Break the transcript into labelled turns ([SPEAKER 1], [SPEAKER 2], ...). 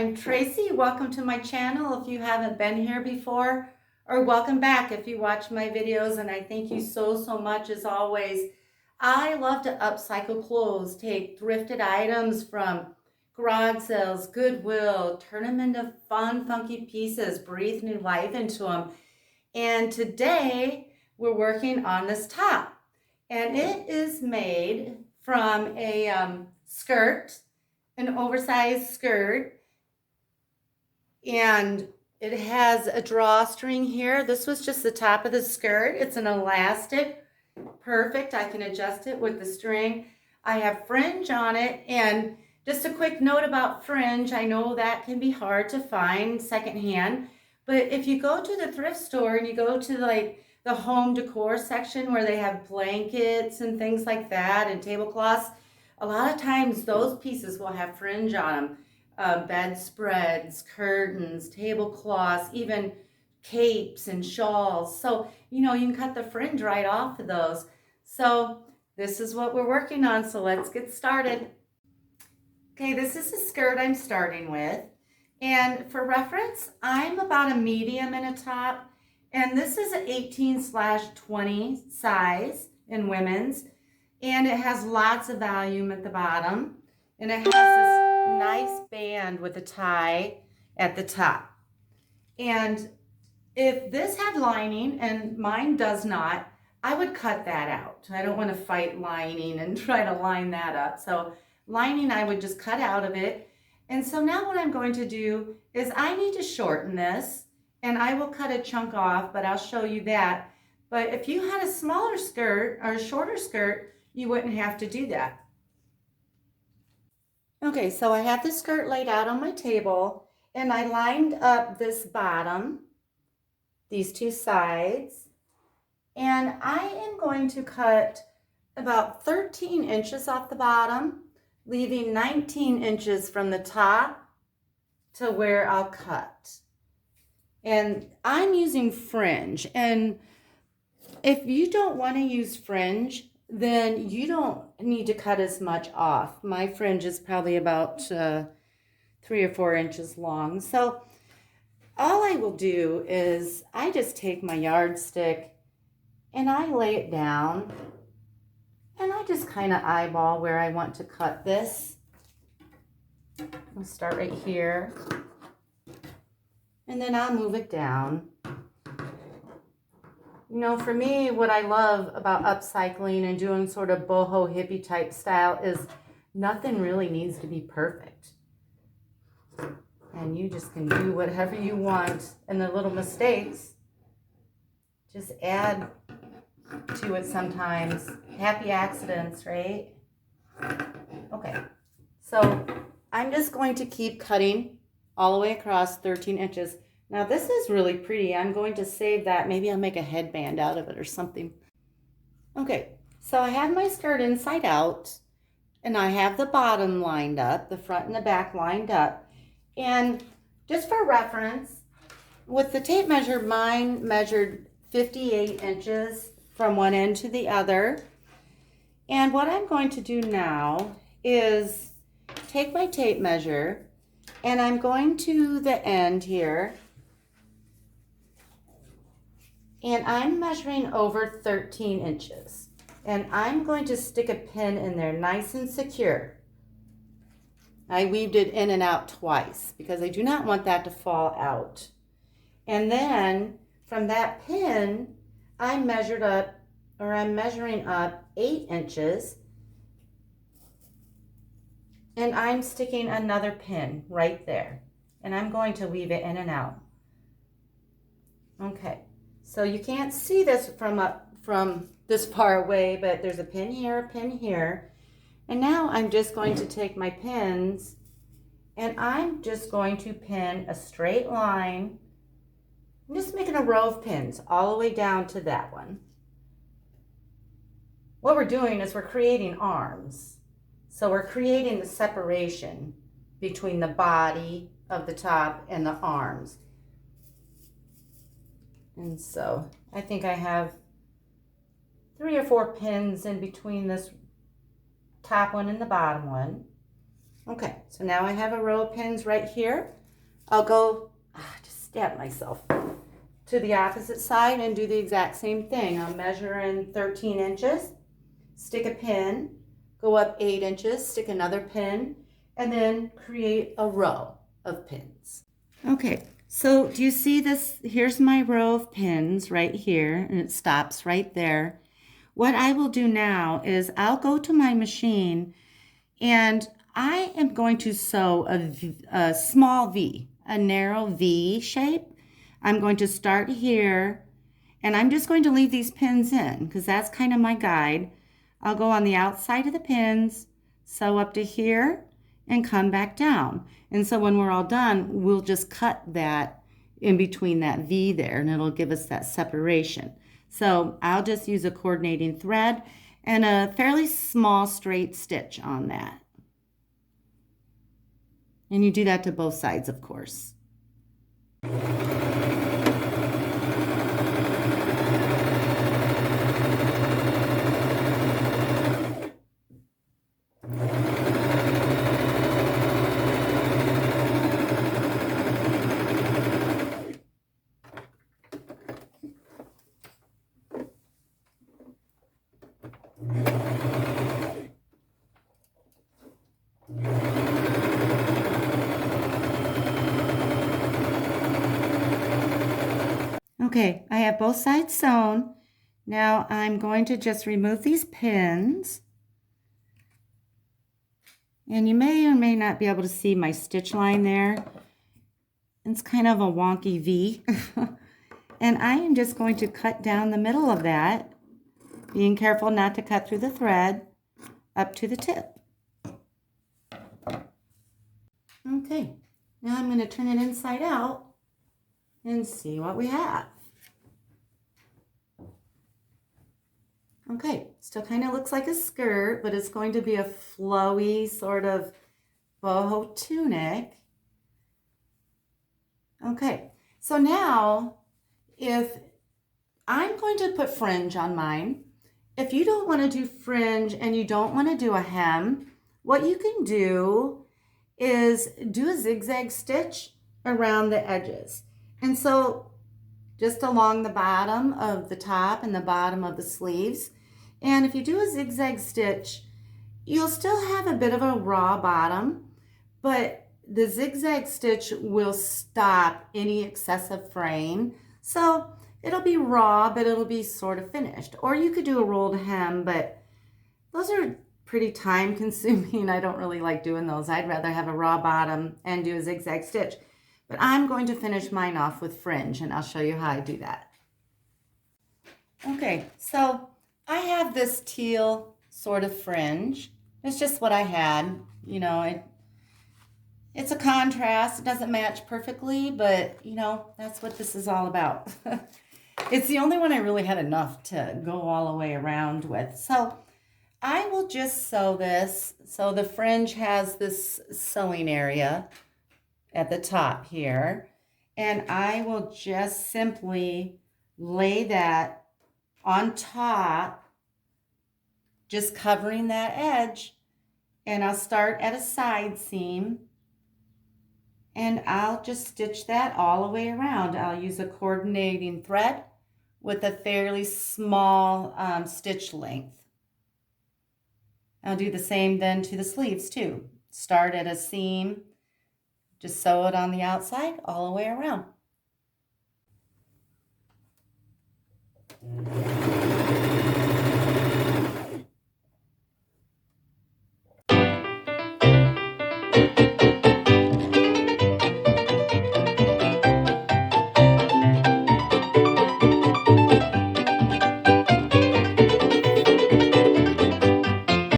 [SPEAKER 1] I'm Tracy. Welcome to my channel if you haven't been here before, or welcome back if you watch my videos, and I thank you so much as always. I love to upcycle clothes, take thrifted items from garage sales, Goodwill, turn them into fun, funky pieces, breathe new life into them. And today we're working on this top, and it is made from a skirt, an oversized skirt, and it has a drawstring here. This was just the top of the skirt. It's an elastic, perfect. I can adjust it with the string. I have fringe on it, and just a quick note about fringe. I know that can be hard to find secondhand, but if you go to the thrift store and you go to like the home decor section where they have blankets and things like that and tablecloths, a lot of times those pieces will have fringe on them. Bedspreads, curtains, tablecloths, even capes and shawls. So, you can cut the fringe right off of those. So this is what we're working on. So let's get started. Okay, this is the skirt I'm starting with. And for reference, I'm about a medium in a top. And this is an 18/20 size in women's. And it has lots of volume at the bottom. And it has this nice band with a tie at the top. And if this had lining, and mine does not, I would cut that out. I don't want to fight lining and try to line that up. So lining I would just cut out of it. And so now what I'm going to do is I need to shorten this, and I will cut a chunk off, but I'll show you that. But if you had a smaller skirt or a shorter skirt, you wouldn't have to do that. Okay, so I have the skirt laid out on my table, and I lined up this bottom, these two sides, and I am going to cut about 13 inches off the bottom, leaving 19 inches from the top to where I'll cut. And I'm using fringe, and if you don't want to use fringe, then you don't need to cut as much off. My fringe is probably about 3 or 4 inches long. So all I will do is I just take my yardstick and I lay it down, and I just kind of eyeball where I want to cut this. I'll start right here, and then I'll move it down. For me, what I love about upcycling and doing sort of boho hippie type style is nothing really needs to be perfect. And you just can do whatever you want, and the little mistakes just add to it sometimes. Happy accidents, right? Okay, so I'm just going to keep cutting all the way across 13 inches. Now this is really pretty. I'm going to save that. Maybe I'll make a headband out of it or something. Okay, so I have my skirt inside out, and I have the bottom lined up, the front and the back lined up. And just for reference, with the tape measure, mine measured 58 inches from one end to the other. And what I'm going to do now is take my tape measure, and I'm going to the end here, and I'm measuring over 13 inches. And I'm going to stick a pin in there nice and secure. I weaved it in and out twice because I do not want that to fall out. And then from that pin, I'm measuring up 8 inches. And I'm sticking another pin right there. And I'm going to weave it in and out. Okay. So you can't see this from this far away, but there's a pin here. And now I'm just going to take my pins, and I'm just going to pin a straight line. I'm just making a row of pins all the way down to that one. What we're doing is we're creating arms. So we're creating the separation between the body of the top and the arms. And so I think I have 3 or 4 pins in between this top one and the bottom one. Okay, so now I have a row of pins right here. I'll go, just stab myself, to the opposite side and do the exact same thing. I'll measure in 13 inches, stick a pin, go up 8 inches, stick another pin, and then create a row of pins. Okay, so do you see this? Here's my row of pins right here, and it stops right there. What I will do now is I'll go to my machine and I am going to sew a small V, a narrow V shape. I'm going to start here and I'm just going to leave these pins in because that's kind of my guide. I'll go on the outside of the pins, sew up to here, and come back down. And so when we're all done, we'll just cut that in between that V there, and it'll give us that separation. So I'll just use a coordinating thread and a fairly small straight stitch on that. And you do that to both sides, of course. Okay, I have both sides sewn. Now I'm going to just remove these pins. And you may or may not be able to see my stitch line there. It's kind of a wonky V. And I am just going to cut down the middle of that, being careful not to cut through the thread up to the tip. Okay, now I'm going to turn it inside out and see what we have. Okay, still kind of looks like a skirt, but it's going to be a flowy sort of boho tunic. Okay, so now if I'm going to put fringe on mine, if you don't want to do fringe and you don't want to do a hem, what you can do is do a zigzag stitch around the edges. And so just along the bottom of the top and the bottom of the sleeves. And if you do a zigzag stitch, you'll still have a bit of a raw bottom, but the zigzag stitch will stop any excessive fraying. So it'll be raw, but it'll be sort of finished. Or you could do a rolled hem, but those are pretty time consuming. I don't really like doing those. I'd rather have a raw bottom and do a zigzag stitch. But I'm going to finish mine off with fringe, and I'll show you how I do that. Okay, so I have this teal sort of fringe. It's just what I had. You know, it's a contrast. It doesn't match perfectly, but, you know, that's what this is all about. It's the only one I really had enough to go all the way around with. So I will just sew this. So the fringe has this sewing area at the top here, and I will just simply lay that on top, just covering that edge, and I'll start at a side seam and I'll just stitch that all the way around. I'll use a coordinating thread with a fairly small stitch length. I'll do the same then to the sleeves too. Start at a seam, just sew it on the outside all the way around.